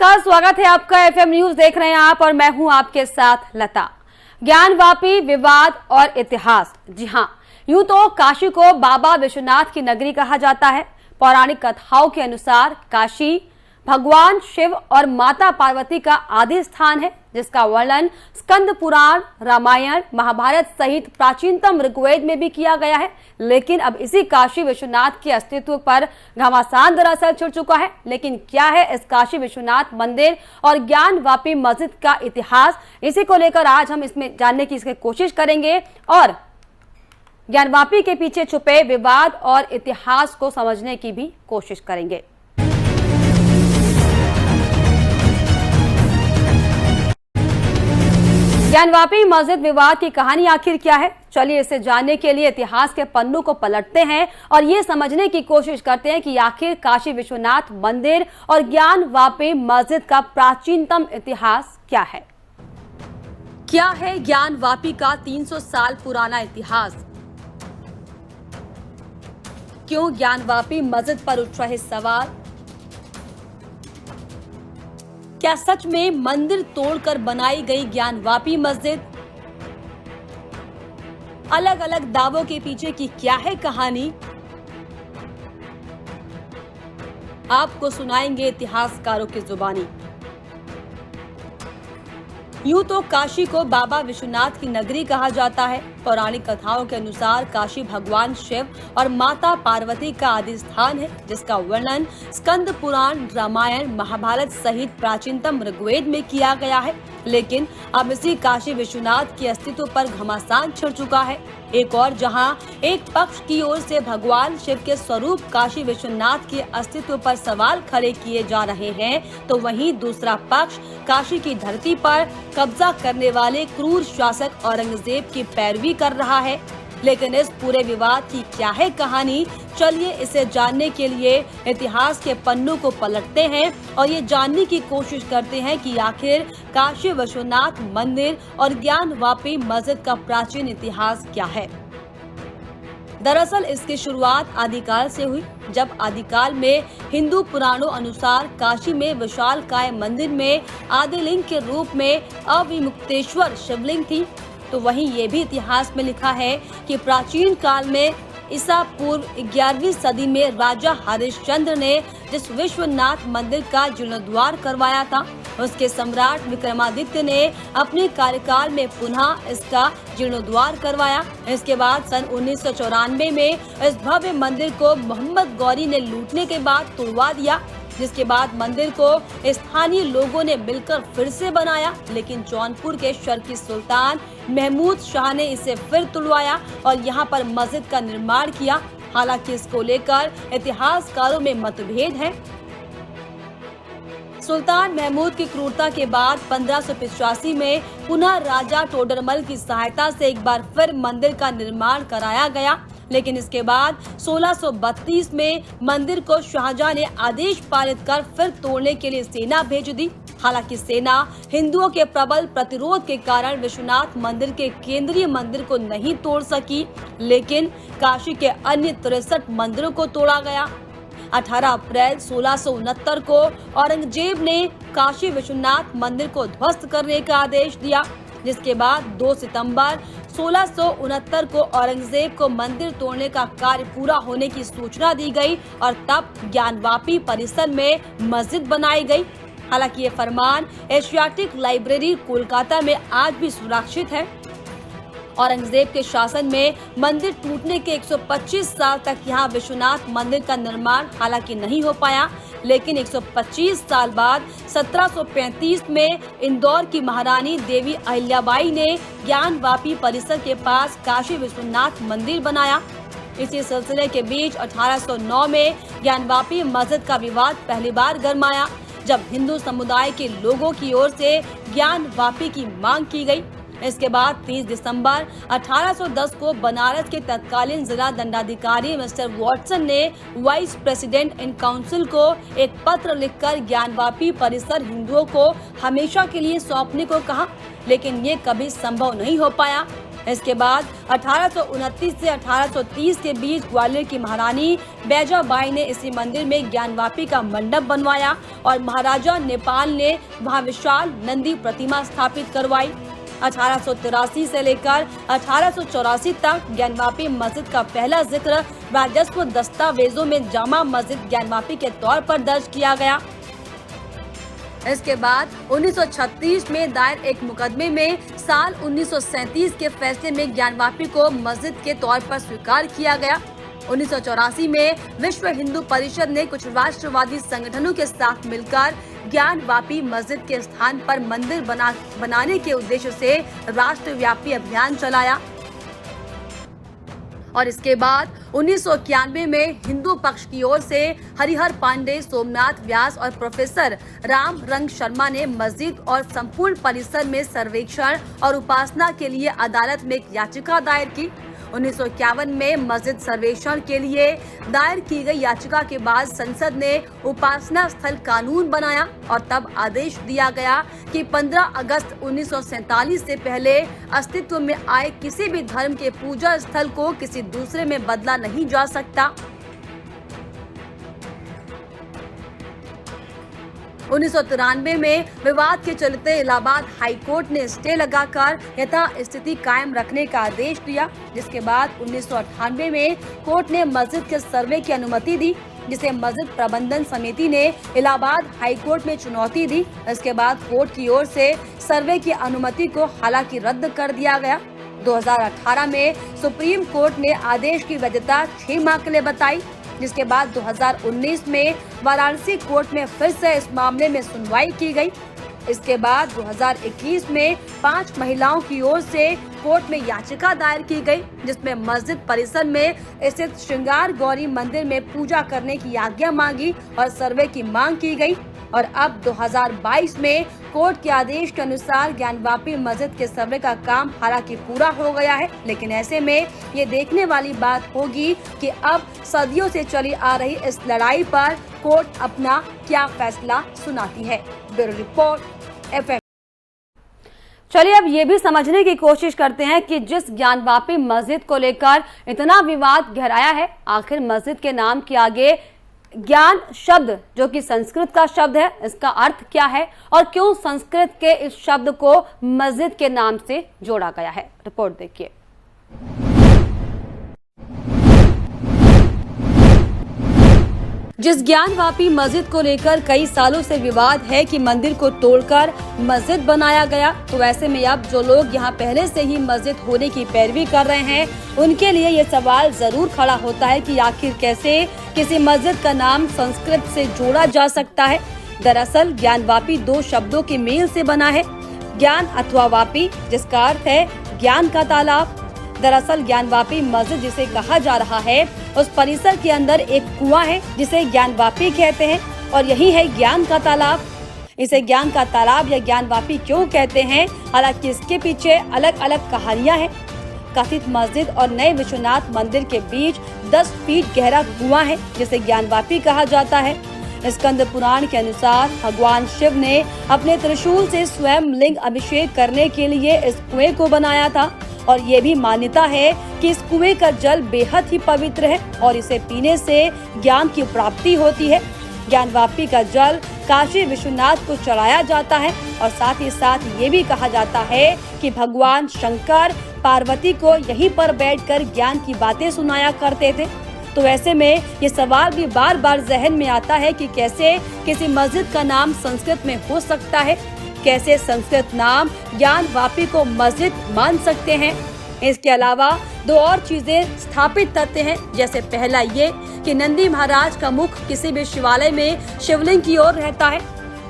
नमस्कार, स्वागत है आपका एफएम न्यूज देख रहे हैं आप और मैं हूं आपके साथ लता। ज्ञानवापी, विवाद और इतिहास। जी हां, यूं तो काशी को बाबा विश्वनाथ की नगरी कहा जाता है। पौराणिक कथाओं के अनुसार काशी भगवान शिव और माता पार्वती का आदि स्थान है, जिसका वर्णन स्कंद पुराण, रामायण, महाभारत सहित प्राचीनतम ऋग्वेद में भी किया गया है। लेकिन अब इसी काशी विश्वनाथ के अस्तित्व पर घमासान दरअसल छिड़ चुका है। लेकिन क्या है इस काशी विश्वनाथ मंदिर और ज्ञानवापी मस्जिद का इतिहास, इसी को लेकर आज हम इसमें जानने की कोशिश करेंगे और ज्ञानवापी के पीछे छुपे विवाद और इतिहास को समझने की भी कोशिश करेंगे। ज्ञानवापी मस्जिद विवाद की कहानी आखिर क्या है, चलिए इसे जानने के लिए इतिहास के पन्नों को पलटते हैं और ये समझने की कोशिश करते हैं कि आखिर काशी विश्वनाथ मंदिर और ज्ञानवापी मस्जिद का प्राचीनतम इतिहास क्या है। क्या है ज्ञानवापी का 300 साल पुराना इतिहास? क्यों ज्ञानवापी मस्जिद पर उठ रहे सवाल? क्या सच में मंदिर तोड़कर बनाई गई ज्ञानवापी मस्जिद? अलग अलग दावों के पीछे की क्या है कहानी? आपको सुनाएंगे इतिहासकारों की जुबानी। यूं तो काशी को बाबा विश्वनाथ की नगरी कहा जाता है। पौराणिक कथाओं के अनुसार काशी भगवान शिव और माता पार्वती का आदि स्थान है, जिसका वर्णन स्कंद पुराण, रामायण, महाभारत सहित प्राचीनतम ऋग्वेद में किया गया है। लेकिन अब इसी काशी विश्वनाथ के अस्तित्व पर घमासान छिड़ चुका है। एक और जहां एक पक्ष की ओर से भगवान शिव के स्वरूप काशी विश्वनाथ के अस्तित्व पर सवाल खड़े किए जा रहे हैं, तो वहीं दूसरा पक्ष काशी की धरती पर कब्जा करने वाले क्रूर शासक औरंगजेब की पैरवी कर रहा है। लेकिन इस पूरे विवाद की क्या है कहानी, चलिए इसे जानने के लिए इतिहास के पन्नों को पलटते हैं और ये जानने की कोशिश करते हैं कि आखिर काशी विश्वनाथ मंदिर और ज्ञानवापी मस्जिद का प्राचीन इतिहास क्या है। दरअसल इसकी शुरुआत आदिकाल से हुई, जब आदिकाल में हिंदू पुराणों अनुसार काशी में विशालकाय मंदिर में आदिलिंग के रूप में अविमुक्तेश्वर शिवलिंग थी। तो वहीं ये भी इतिहास में लिखा है कि प्राचीन काल में ईसा पूर्व 11वीं सदी में राजा हरिश्चंद्र ने जिस विश्वनाथ मंदिर का जीर्णोद्धार करवाया था, उसके सम्राट विक्रमादित्य ने अपने कार्यकाल में पुनः इसका जीर्णोद्धार करवाया। इसके बाद सन 1994 में इस भव्य मंदिर को मोहम्मद गौरी ने लूटने के बाद तोड़वा दिया, जिसके बाद मंदिर को स्थानीय लोगों ने मिलकर फिर से बनाया। लेकिन जौनपुर के शर्की सुल्तान महमूद शाह ने इसे फिर तुड़वाया और यहाँ पर मस्जिद का निर्माण किया। हालांकि इसको लेकर इतिहासकारों में मतभेद है। सुल्तान महमूद की क्रूरता के बाद 1585 में पुनः राजा टोडरमल की सहायता से एक बार फिर मंदिर का निर्माण कराया गया। लेकिन इसके बाद 1632 में मंदिर को शाहजहां ने आदेश पारित कर फिर तोड़ने के लिए सेना भेज दी। हालांकि सेना हिंदुओं के प्रबल प्रतिरोध के कारण विश्वनाथ मंदिर के केंद्रीय मंदिर को नहीं तोड़ सकी, लेकिन काशी के अन्य 63 मंदिरों को तोड़ा गया। 18 अप्रैल 1669 को औरंगजेब ने काशी विश्वनाथ मंदिर को ध्वस्त करने का आदेश दिया, जिसके बाद 2 सितंबर 1669 को औरंगजेब को मंदिर तोड़ने का कार्य पूरा होने की सूचना दी गई और तब ज्ञानवापी परिसर में मस्जिद बनाई गई। हालांकि ये फरमान एशियाटिक लाइब्रेरी कोलकाता में आज भी सुरक्षित है। औरंगजेब के शासन में मंदिर टूटने के 125 साल तक यहाँ विश्वनाथ मंदिर का निर्माण हालांकि नहीं हो पाया। लेकिन 125 साल बाद 1735 में इंदौर की महारानी देवी अहिल्याबाई ने ज्ञानवापी परिसर के पास काशी विश्वनाथ मंदिर बनाया। इसी सिलसिले के बीच 1809 में ज्ञानवापी मस्जिद का विवाद पहली बार गरमाया, जब हिंदू समुदाय के लोगों की ओर से ज्ञानवापी की मांग की गई। इसके बाद 30 दिसंबर 1810 को बनारस के तत्कालीन जिला दंडाधिकारी मिस्टर वॉटसन ने वाइस प्रेसिडेंट इन काउंसिल को एक पत्र लिखकर ज्ञानवापी परिसर हिंदुओं को हमेशा के लिए सौंपने को कहा, लेकिन ये कभी संभव नहीं हो पाया। इसके बाद 1829 से 1830 के बीच ग्वालियर की महारानी बैजाबाई ने इसी मंदिर में ज्ञानवापी का मंडप बनवाया और महाराजा नेपाल ने वहां विशाल नंदी प्रतिमा स्थापित करवाई। 1883 से लेकर 1884 तक ज्ञानवापी मस्जिद का पहला जिक्र राजस्व दस्तावेजों में जामा मस्जिद ज्ञानवापी के तौर पर दर्ज किया गया। इसके बाद 1936 में दायर एक मुकदमे में साल 1937 के फैसले में ज्ञानवापी को मस्जिद के तौर पर स्वीकार किया गया। 1984 में विश्व हिंदू परिषद ने कुछ राष्ट्रवादी संगठनों के साथ मिलकर ज्ञानवापी मस्जिद के स्थान पर मंदिर बनाने के उद्देश्य से राष्ट्रव्यापी अभियान चलाया और इसके बाद 1991 में हिंदू पक्ष की ओर से हरिहर पांडे, सोमनाथ व्यास और प्रोफेसर राम रंग शर्मा ने मस्जिद और संपूर्ण परिसर में सर्वेक्षण और उपासना के लिए अदालत में एक याचिका दायर की। 1951 में मस्जिद सर्वेक्षण के लिए दायर की गई याचिका के बाद संसद ने उपासना स्थल कानून बनाया और तब आदेश दिया गया कि 15 अगस्त 1947 से पहले अस्तित्व में आए किसी भी धर्म के पूजा स्थल को किसी दूसरे में बदला नहीं जा सकता। 1993 में विवाद के चलते इलाहाबाद हाईकोर्ट ने स्टे लगाकर यथास्थिति कायम रखने का आदेश दिया, जिसके बाद 1998 में कोर्ट ने मस्जिद के सर्वे की अनुमति दी, जिसे मस्जिद प्रबंधन समिति ने इलाहाबाद हाईकोर्ट में चुनौती दी। इसके बाद कोर्ट की ओर से सर्वे की अनुमति को हालांकि रद्द कर दिया गया। 2018 में सुप्रीम कोर्ट ने आदेश की वैधता 6 माह के लिए बताई, जिसके बाद 2019 में वाराणसी कोर्ट में फिर से इस मामले में सुनवाई की गई। इसके बाद 2021 में 5 महिलाओं की ओर से कोर्ट में याचिका दायर की गई, जिसमें मस्जिद परिसर में स्थित श्रृंगार गौरी मंदिर में पूजा करने की आज्ञा मांगी और सर्वे की मांग की गई। और अब 2022 में कोर्ट के आदेश के अनुसार ज्ञानवापी मस्जिद के सर्वे का काम हालांकि पूरा हो गया है, लेकिन ऐसे में ये देखने वाली बात होगी कि अब सदियों से चली आ रही इस लड़ाई पर कोर्ट अपना क्या फैसला सुनाती है। Bureau report FM। चलिए अब ये भी समझने की कोशिश करते हैं कि जिस ज्ञानवापी मस्जिद को लेकर इतना विवाद गहराया है, आखिर मस्जिद के नाम के आगे ज्ञान शब्द जो कि संस्कृत का शब्द है, इसका अर्थ क्या है और क्यों संस्कृत के इस शब्द को मस्जिद के नाम से जोड़ा गया है। रिपोर्ट देखिए। जिस ज्ञानवापी मस्जिद को लेकर कई सालों से विवाद है कि मंदिर को तोड़कर मस्जिद बनाया गया, तो ऐसे में अब जो लोग यहां पहले से ही मस्जिद होने की पैरवी कर रहे हैं, उनके लिए ये सवाल जरूर खड़ा होता है कि आखिर कैसे किसी मस्जिद का नाम संस्कृत से जोड़ा जा सकता है। दरअसल ज्ञानवापी 2 शब्दों के मेल से बना है, ज्ञान अथवा वापी, जिसका अर्थ है ज्ञान का तालाब। दरअसल ज्ञानवापी मस्जिद जिसे कहा जा रहा है, उस परिसर के अंदर एक कुआं है जिसे ज्ञानवापी कहते हैं और यही है ज्ञान का तालाब। इसे ज्ञान का तालाब या ज्ञानवापी क्यों कहते हैं, हालांकि इसके पीछे अलग अलग कहानियां हैं। कथित मस्जिद और नए विश्वनाथ मंदिर के बीच 10 फीट गहरा कुआं है जिसे ज्ञानवापी कहा जाता है। स्कंद पुराण के अनुसार भगवान शिव ने अपने त्रिशूल से स्वयं लिंग अभिषेक करने के लिए इस कुएं को बनाया था और ये भी मान्यता है कि इस कुएं का जल बेहद ही पवित्र है और इसे पीने से ज्ञान की प्राप्ति होती है। ज्ञानवापी का जल काशी विश्वनाथ को चढ़ाया जाता है और साथ ही साथ ये भी कहा जाता है कि भगवान शंकर पार्वती को यहीं पर बैठकर ज्ञान की बातें सुनाया करते थे। तो ऐसे में ये सवाल भी बार बार जहन में आता है कि कैसे किसी मस्जिद का नाम संस्कृत में हो सकता है, कैसे संस्कृत नाम ज्ञानवापी को मस्जिद मान सकते हैं। इसके अलावा 2 और चीजें स्थापित तथ्य हैं, जैसे पहला ये कि नंदी महाराज का मुख किसी भी शिवालय में शिवलिंग की ओर रहता है।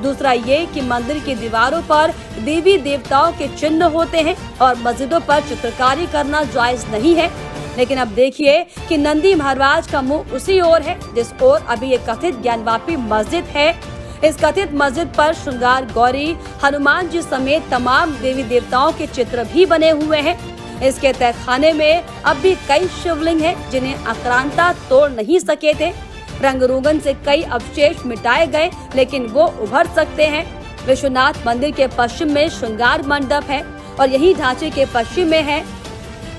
दूसरा ये कि मंदिर की दीवारों पर देवी देवताओं के चिन्ह होते हैं और मस्जिदों पर चित्रकारी करना जायज नहीं है। लेकिन अब देखिए कि नंदी महाराज का मुंह उसी ओर है जिस ओर अभी ये कथित ज्ञानवापी मस्जिद है। इस कथित मस्जिद पर श्रृंगार गौरी, हनुमान जी समेत तमाम देवी देवताओं के चित्र भी बने हुए हैं। इसके तहखाने में अब भी कई शिवलिंग हैं जिन्हें आक्रांता तोड़ नहीं सके थे। रंग रोगन से कई अवशेष मिटाए गए, लेकिन वो उभर सकते हैं। विश्वनाथ मंदिर के पश्चिम में श्रृंगार मंडप है और यही ढांचे के पश्चिम में है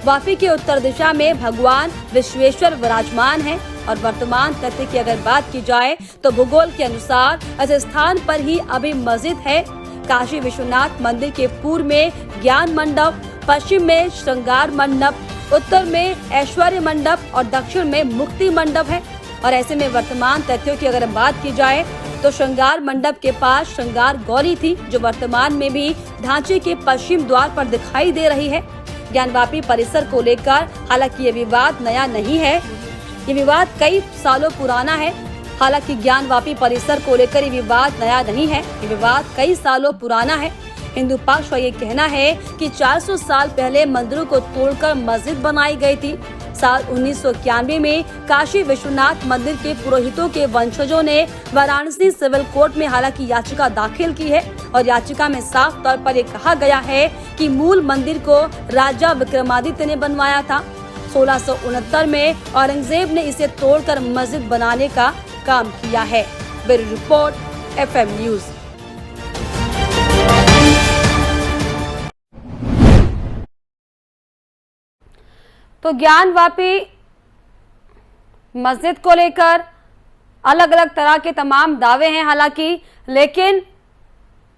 वापी के उत्तर दिशा में भगवान विश्वेश्वर विराजमान है और वर्तमान तथ्य की अगर बात की जाए तो भूगोल के अनुसार इस स्थान पर ही अभी मस्जिद है। काशी विश्वनाथ मंदिर के पूर्व में ज्ञान मंडप, पश्चिम में श्रृंगार मंडप, उत्तर में ऐश्वर्य मंडप और दक्षिण में मुक्ति मंडप है। और ऐसे में वर्तमान तथ्यों की अगर बात की जाए तो श्रृंगार मंडप के पास श्रृंगार गौरी थी, जो वर्तमान में भी ढांचे के पश्चिम द्वार पर दिखाई दे रही है। ज्ञानवापी परिसर को लेकर हालांकि ये विवाद नया नहीं है, ये विवाद कई सालों पुराना है। हालांकि ज्ञानवापी परिसर को लेकर ये विवाद नया नहीं है, ये विवाद कई सालों पुराना है। हिंदू पक्ष का ये कहना है कि 400 साल पहले मंदिरों को तोड़कर मस्जिद बनाई गई थी। साल 1991 में काशी विश्वनाथ मंदिर के पुरोहितों के वंशजों ने वाराणसी सिविल कोर्ट में हालांकि याचिका दाखिल की है और याचिका में साफ तौर पर ये कहा गया है कि मूल मंदिर को राजा विक्रमादित्य ने बनवाया था। 1669 में औरंगजेब ने इसे तोड़कर मस्जिद बनाने का काम किया है। Bureau report, FM news. तो ज्ञानवापी मस्जिद को लेकर अलग अलग तरह के तमाम दावे हैं हालांकि, लेकिन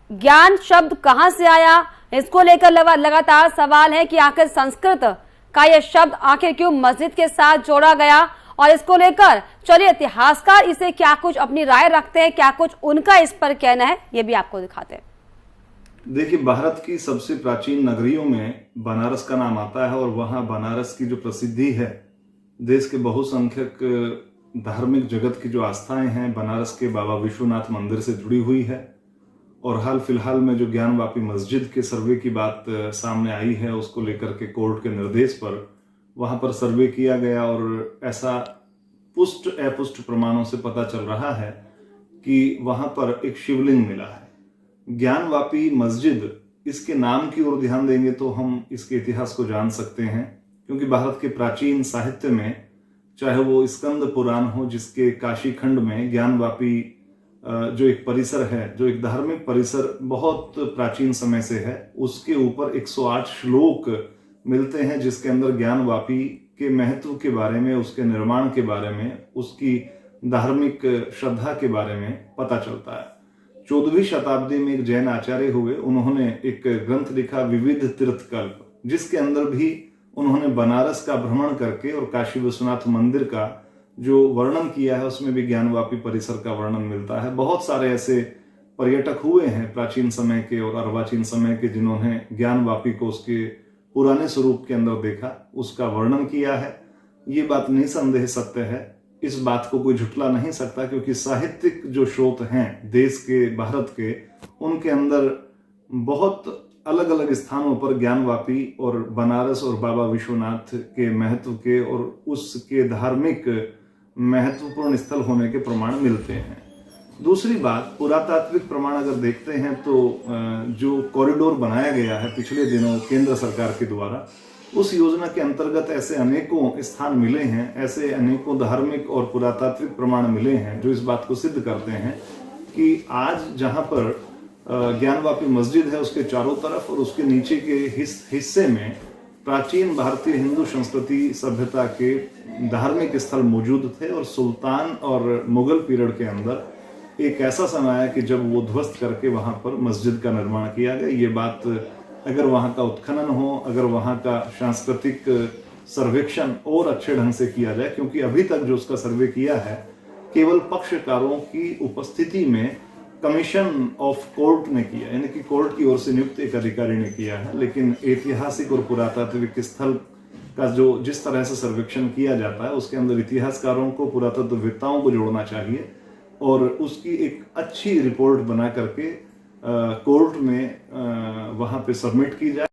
ज्ञान शब्द कहां से आया इसको लेकर लगातार सवाल है कि आखिर संस्कृत का यह शब्द आखिर क्यों मस्जिद के साथ जोड़ा गया। और इसको लेकर चलिए इतिहासकार इसे क्या कुछ अपनी राय रखते हैं, क्या कुछ उनका इस पर कहना है, ये भी आपको दिखाते हैं। देखिए, भारत की सबसे प्राचीन नगरियों में बनारस का नाम आता है और वहां बनारस की जो प्रसिद्धि है, देश के बहुसंख्यक धार्मिक जगत की जो आस्थाएं हैं, बनारस के बाबा विश्वनाथ मंदिर से जुड़ी हुई है। और हाल फिलहाल में जो ज्ञानवापी मस्जिद के सर्वे की बात सामने आई है, उसको लेकर के कोर्ट के निर्देश पर वहां पर सर्वे किया गया और ऐसा पुष्ट अपुष्ट प्रमाणों से पता चल रहा है कि वहां पर एक शिवलिंग मिला है। ज्ञानवापी मस्जिद, इसके नाम की ओर ध्यान देंगे तो हम इसके इतिहास को जान सकते हैं, क्योंकि भारत के प्राचीन साहित्य में, चाहे वो स्कंद पुराण हो जिसके काशी खंड में ज्ञानवापी जो एक परिसर है, जो एक धार्मिक परिसर बहुत प्राचीन समय से है, उसके ऊपर 108 श्लोक मिलते हैं जिसके अंदर ज्ञानवापी के महत्व के बारे में, उसके निर्माण के बारे में, उसकी धार्मिक श्रद्धा के बारे में पता चलता है। 14वीं शताब्दी में एक जैन आचार्य हुए, उन्होंने एक ग्रंथ लिखा विविध तीर्थकल्प, जिसके अंदर भी उन्होंने बनारस का भ्रमण करके और काशी विश्वनाथ मंदिर का जो वर्णन किया है उसमें भी ज्ञानवापी परिसर का वर्णन मिलता है। बहुत सारे ऐसे पर्यटक हुए हैं प्राचीन समय के और अर्वाचीन समय के जिन्होंने ज्ञानवापी को उसके पुराने स्वरूप के अंदर देखा, उसका वर्णन किया है। ये बात निसंदेह सत्य है, इस बात को कोई झुठला नहीं सकता, क्योंकि साहित्यिक जो स्रोत हैं देश के, भारत के, उनके अंदर बहुत अलग अलग स्थानों पर ज्ञानवापी और बनारस और बाबा विश्वनाथ के महत्व के और उसके धार्मिक महत्वपूर्ण स्थल होने के प्रमाण मिलते हैं। दूसरी बात, पुरातात्विक प्रमाण अगर देखते हैं तो जो कॉरिडोर बनाया गया है पिछले दिनों केंद्र सरकार के द्वारा, उस योजना के अंतर्गत ऐसे अनेकों स्थान मिले हैं, ऐसे अनेकों धार्मिक और पुरातात्विक प्रमाण मिले हैं जो इस बात को सिद्ध करते हैं कि आज जहां पर ज्ञानवापी मस्जिद है, उसके चारों तरफ और उसके नीचे के हिस्से में प्राचीन भारतीय हिंदू संस्कृति सभ्यता के धार्मिक स्थल मौजूद थे। और सुल्तान और मुगल पीरियड के अंदर एक ऐसा समय आया कि जब वो ध्वस्त करके वहां पर मस्जिद का निर्माण किया गया। ये बात अगर वहां का उत्खनन हो, अगर वहां का सांस्कृतिक सर्वेक्षण और अच्छे ढंग से किया जाए, क्योंकि अभी तक जो उसका सर्वे किया है केवल पक्षकारों की उपस्थिति में कमीशन ऑफ कोर्ट ने किया, यानी कि कोर्ट की ओर से नियुक्त एक अधिकारी ने किया है। लेकिन ऐतिहासिक और पुरातात्विक स्थल का जो जिस तरह से सर्वेक्षण किया जाता है उसके अंदर इतिहासकारों को, पुरातत्ववेत्ताओं को जोड़ना चाहिए और उसकी एक अच्छी रिपोर्ट बना करके कोर्ट में वहां पे सबमिट की जाए।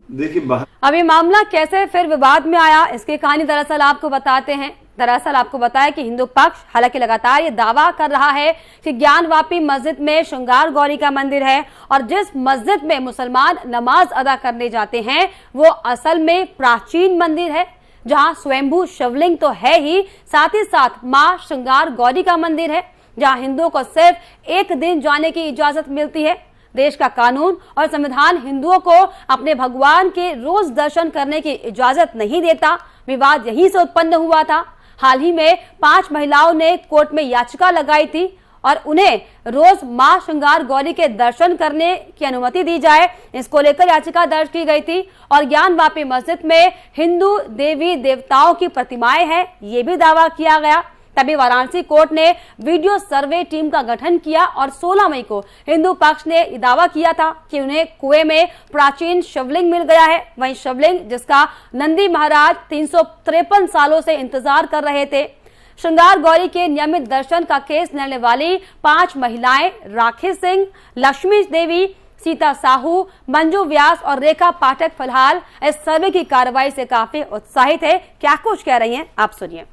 देखिए, अब ये मामला कैसे फिर विवाद में आया, इसकी कहानी दरअसल आपको बताते हैं। दरअसल आपको बताया कि हिंदू पक्ष हालांकि लगातार ये दावा कर रहा है कि ज्ञानवापी मस्जिद में श्रृंगार गौरी का मंदिर है और जिस मस्जिद में मुसलमान नमाज अदा करने जाते हैं वो असल में प्राचीन मंदिर है, जहां स्वयंभू शिवलिंग तो है ही, साथ ही साथ मां श्रृंगार गौरी का मंदिर है, जहां हिंदुओं को सिर्फ एक दिन जाने की इजाजत मिलती है। देश का कानून और संविधान हिंदुओं को अपने भगवान के रोज दर्शन करने की इजाजत नहीं देता। विवाद यहीं से उत्पन्न हुआ था। हाल ही में 5 महिलाओं ने कोर्ट में याचिका लगाई थी और उन्हें रोज मां श्रृंगार गौरी के दर्शन करने की अनुमति दी जाए, इसको लेकर याचिका दर्ज की गई थी। और ज्ञानवापी मस्जिद में हिंदू देवी देवताओं की प्रतिमाएं हैं, ये भी दावा किया गया। तभी वाराणसी कोर्ट ने वीडियो सर्वे टीम का गठन किया और 16 मई को हिंदू पक्ष ने दावा किया था कि उन्हें कुएं में प्राचीन शिवलिंग मिल गया है। वहीं शिवलिंग जिसका नंदी महाराज 353 सालों से इंतजार कर रहे थे। श्रृंगार गौरी के नियमित दर्शन का केस लड़ने वाली 5 महिलाएं राखी सिंह, लक्ष्मी देवी, सीता साहू, मंजू व्यास और रेखा पाठक फिलहाल इस सर्वे की कार्रवाई से काफी उत्साहित है। क्या कुछ कह रही हैं, आप सुनिए।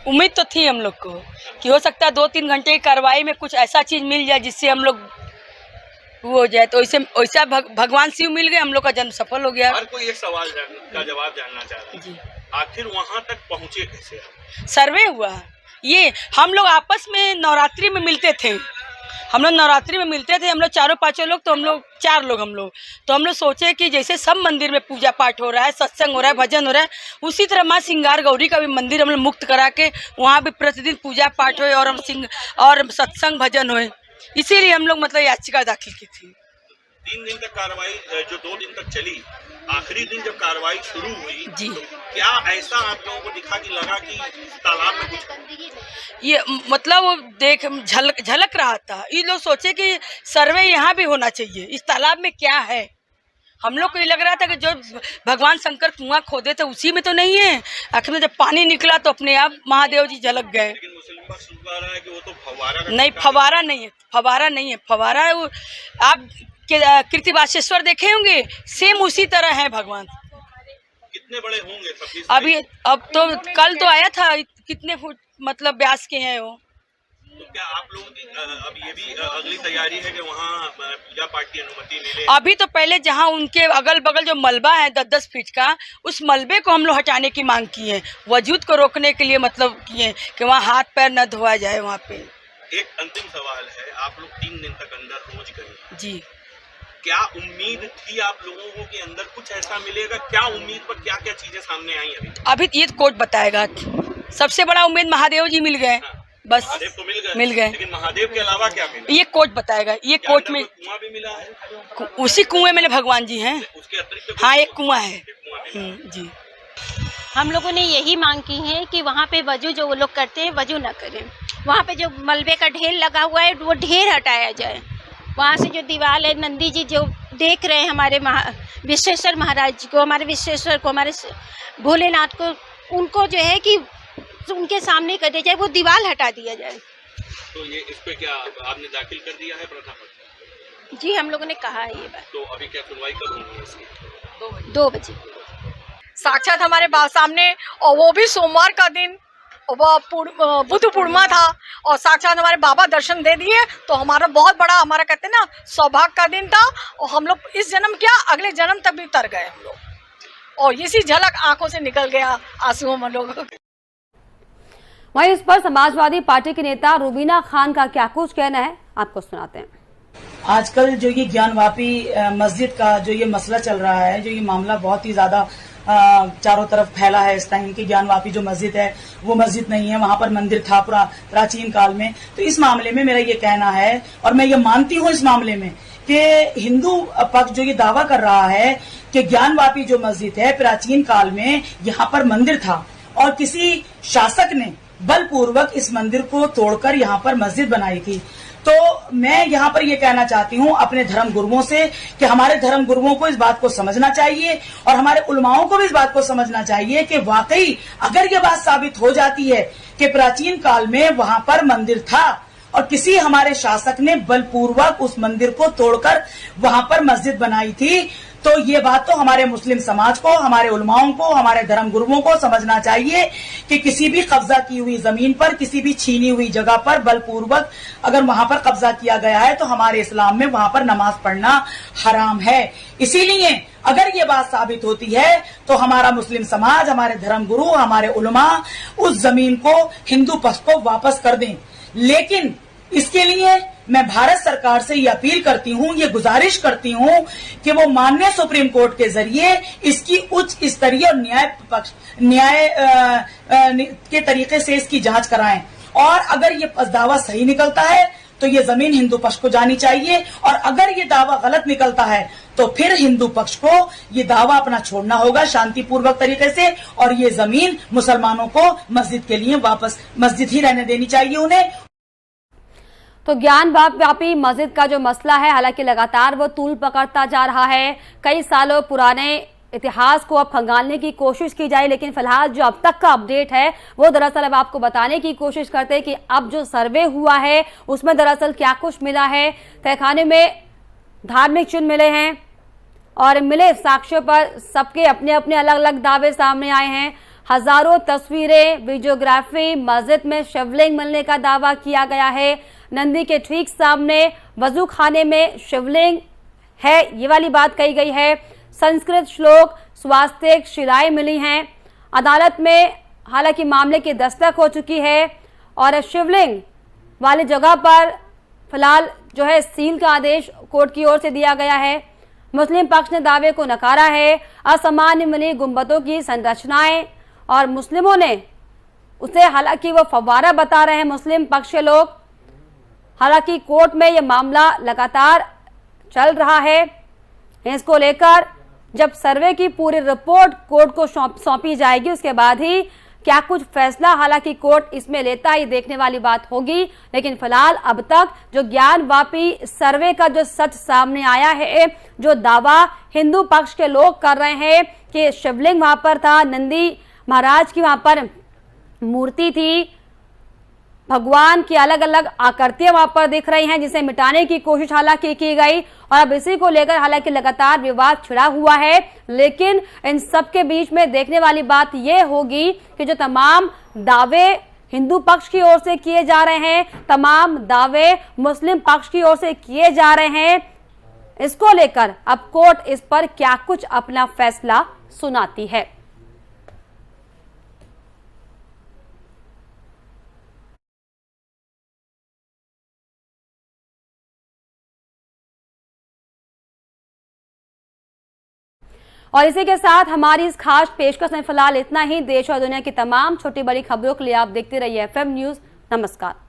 उम्मीद तो थी हम लोग को कि हो सकता है 2-3 घंटे की कार्रवाई में कुछ ऐसा चीज मिल जाए जिससे हम लोग वो हो जाए, तो वैसा भगवान शिव मिल गए, हम लोग का जन्म सफल हो गया। हर कोई एक सवाल का जवाब जानना चाह रहा है जी, आखिर वहाँ तक पहुँचे कैसे? सर्वे हुआ ये, हम लोग आपस में नवरात्रि में मिलते थे, हम लोग चारों पांचों लोग, तो हम लोग 4 लोग तो हम लोग सोचे कि जैसे सब मंदिर में पूजा पाठ हो रहा है, सत्संग हो रहा है, भजन हो रहा है, उसी तरह माँ श्रृंगार गौरी का भी मंदिर हम लोग मुक्त करा के वहाँ भी प्रतिदिन पूजा पाठ होए और सत्संग भजन होए, इसीलिए हम लोग मतलब याचिका दाखिल की थी। 3 दिन तक कार्रवाई जो 2 दिन तक चली, आखिरी दिन जब कार्रवाई शुरू हुई जी, तो क्या ऐसा आप लोगों को दिखा कि लगा कि तालाब में कुछ ये मतलब देख झलक रहा था। ये लोग सोचे कि सर्वे यहाँ भी होना चाहिए, इस तालाब में क्या है। हम लोग को ये लग रहा था कि जो भगवान शंकर कुआं खोदे थे उसी में तो नहीं है। आखिर में जब पानी निकला तो अपने आप महादेव जी झलक गए। लेकिन मुस्लिम पक्ष कह रहा है कि वो तो फव्वारा नहीं, फव्वारा नहीं है, फव्वारा है वो। आप कृतिवासेश्वर देखे होंगे, सेम उसी तरह है भगवान। कितने बड़े होंगे? अभी अब तो कल तो आया था, कितने फुट मतलब व्यास के हैं वो। तो क्या आप लोगों की अब ये भी अगली तैयारी है कि वहाँ पूजा पाठ की अनुमति मिले? अभी तो पहले जहाँ उनके अगल बगल जो मलबा है 10-10 फीट का, उस मलबे को हम लोग हटाने की मांग की है, वजूद को रोकने के लिए मतलब किए कि वहाँ हाथ पैर न धोया जाए वहाँ पे। एक अंतिम सवाल है, आप लोग 3 दिन तक अंदर रोज गए जी, क्या उम्मीद थी आप लोगों को कि अंदर कुछ ऐसा मिलेगा? क्या उम्मीद पर क्या क्या चीजें सामने आई? अभी ये तो कोर्ट बताएगा। सबसे बड़ा उम्मीद महादेव जी मिल गए, बस महादेव तो मिल गए, लेकिन महादेव के अलावा क्या मिला? ये कोर्ट बताएगा। ये कोर्ट में कुआं भी मिला है, उसी कुएं में भगवान जी हैं। उसके अतिरिक्त हाँ, एक कुआं है जी। हम लोगों ने यही मांग की है कि वहाँ पे वजू जो वो लोग करते हैं वजू न करें। वहाँ पे जो मलबे का ढेर लगा हुआ है वो ढेर हटाया जाए। वहाँ से जो दीवार है, नंदी जी जो देख रहे हैं हमारे विश्वेश्वर महाराज जी को, हमारे विश्वेश्वर को, हमारे भोलेनाथ को, उनको जो है कि उनके सामने कर दिया जाए, वो दीवार हटा दिया जाए। तो ये इस पे क्या आपने दाखिल कर दिया है प्रथम? जी, हम लोगों ने कहा है ये बात। तो अभी क्या सुनवाई कब होगी इसकी? 2 बजे। साक्षात हमारे सामने, और वो भी सोमवार का दिन, बुध पूर्णिमा था, और साक्षात हमारे बाबा दर्शन दे दिए। तो हमारा बहुत बड़ा, हमारा कहते हैं ना, सौभाग्य का दिन था। और हम लोग इस जन्म क्या अगले जन्म तक भी तर गए हम लोग, और इसी झलक आंखों से निकल गया आंसुओं में लोग। वहीं इस पर समाजवादी पार्टी के नेता रुबीना खान का क्या कुछ कहना है, आपको सुनाते हैं। आजकल जो ये ज्ञानवापी मस्जिद का जो ये मसला चल रहा है, जो ये मामला बहुत ही ज्यादा चारों तरफ फैला है इस टाइम की, ज्ञानवापी जो मस्जिद है वो मस्जिद नहीं है, वहाँ पर मंदिर था प्राचीन काल में। तो इस मामले में मेरा ये कहना है, और मैं ये मानती हूँ इस मामले में, कि हिंदू पक्ष जो ये दावा कर रहा है कि ज्ञानवापी जो मस्जिद है प्राचीन काल में यहाँ पर मंदिर था, और किसी शासक ने बलपूर्वक इस मंदिर को तोड़कर यहाँ पर मस्जिद बनाई थी। तो मैं यहाँ पर ये कहना चाहती हूँ अपने धर्म गुरुओं से कि हमारे धर्म गुरुओं को इस बात को समझना चाहिए, और हमारे उलमाओं को भी इस बात को समझना चाहिए कि वाकई अगर ये बात साबित हो जाती है कि प्राचीन काल में वहां पर मंदिर था और किसी हमारे शासक ने बलपूर्वक उस मंदिर को तोड़कर वहां पर मस्जिद बनाई थी, तो ये बात तो हमारे मुस्लिम समाज को, हमारे उलमाओं को, हमारे धर्म गुरुओं को समझना चाहिए कि किसी भी कब्जा की हुई जमीन पर, किसी भी छीनी हुई जगह पर बलपूर्वक अगर वहां पर कब्जा किया गया है तो हमारे इस्लाम में वहां पर नमाज पढ़ना हराम है। इसीलिए अगर ये बात साबित होती है तो हमारा मुस्लिम समाज, हमारे धर्म गुरु, हमारे उलमा उस जमीन को हिंदू पक्ष को वापस कर दें। लेकिन इसके लिए मैं भारत सरकार से ये अपील करती हूँ, ये गुजारिश करती हूँ कि वो माननीय सुप्रीम कोर्ट के जरिए इसकी उच्च स्तरीय और न्याय के तरीके से इसकी जांच कराएं। और अगर ये दावा सही निकलता है तो ये जमीन हिंदू पक्ष को जानी चाहिए, और अगर ये दावा गलत निकलता है तो फिर हिंदू पक्ष को ये दावा अपना छोड़ना होगा शांतिपूर्वक तरीके से, और ये जमीन मुसलमानों को मस्जिद के लिए वापस मस्जिद ही रहने देनी चाहिए उन्हें। तो ज्ञानवापी मस्जिद का जो मसला है, हालांकि लगातार वो तूल पकड़ता जा रहा है। कई सालों पुराने इतिहास को अब खंगालने की कोशिश की जाए, लेकिन फिलहाल जो अब तक का अपडेट है वो दरअसल अब आपको बताने की कोशिश करते हैं कि अब जो सर्वे हुआ है उसमें दरअसल क्या कुछ मिला है। तहखाने में धार्मिक चिन्ह मिले हैं और मिले साक्ष्यों पर सबके अपने अपने अलग अलग दावे सामने आए हैं। हजारों तस्वीरें, वीडियोग्राफी, मस्जिद में शिवलिंग मिलने का दावा किया गया है। नंदी के ठीक सामने वजू खाने में शिवलिंग है, ये वाली बात कही गई है। संस्कृत श्लोक, स्वास्तिक शिलाएं मिली हैं। अदालत में हालांकि मामले की दस्तक हो चुकी है और शिवलिंग वाली जगह पर फिलहाल जो है सील का आदेश कोर्ट की ओर से दिया गया है। मुस्लिम पक्ष ने दावे को नकारा है। असामान्य मिली गुंबदों की संरचनाएं और मुस्लिमों ने उसे हालांकि वो फव्वारा बता रहे हैं मुस्लिम पक्ष के लोग। हालांकि कोर्ट में यह मामला लगातार चल रहा है। इसको लेकर जब सर्वे की पूरी रिपोर्ट कोर्ट को सौंपी जाएगी उसके बाद ही क्या कुछ फैसला हालांकि कोर्ट इसमें लेता ही देखने वाली बात होगी। लेकिन फिलहाल अब तक जो ज्ञानवापी सर्वे का जो सच सामने आया है, जो दावा हिंदू पक्ष के लोग कर रहे हैं कि शिवलिंग वहां पर था, नंदी महाराज की वहां पर मूर्ति थी, भगवान की अलग अलग आकृतियां वहां पर दिख रही हैं, जिसे मिटाने की कोशिश हालांकि की गई। और अब इसी को लेकर हालांकि लगातार विवाद छिड़ा हुआ है। लेकिन इन सब के बीच में देखने वाली बात यह होगी कि जो तमाम दावे हिंदू पक्ष की ओर से किए जा रहे हैं, तमाम दावे मुस्लिम पक्ष की ओर से किए जा रहे हैं, इसको लेकर अब कोर्ट इस पर क्या कुछ अपना फैसला सुनाती है। और इसी के साथ हमारी इस खास पेशकश में फिलहाल इतना ही। देश और दुनिया की तमाम छोटी बड़ी खबरों के लिए आप देखते रहिए FM न्यूज। नमस्कार।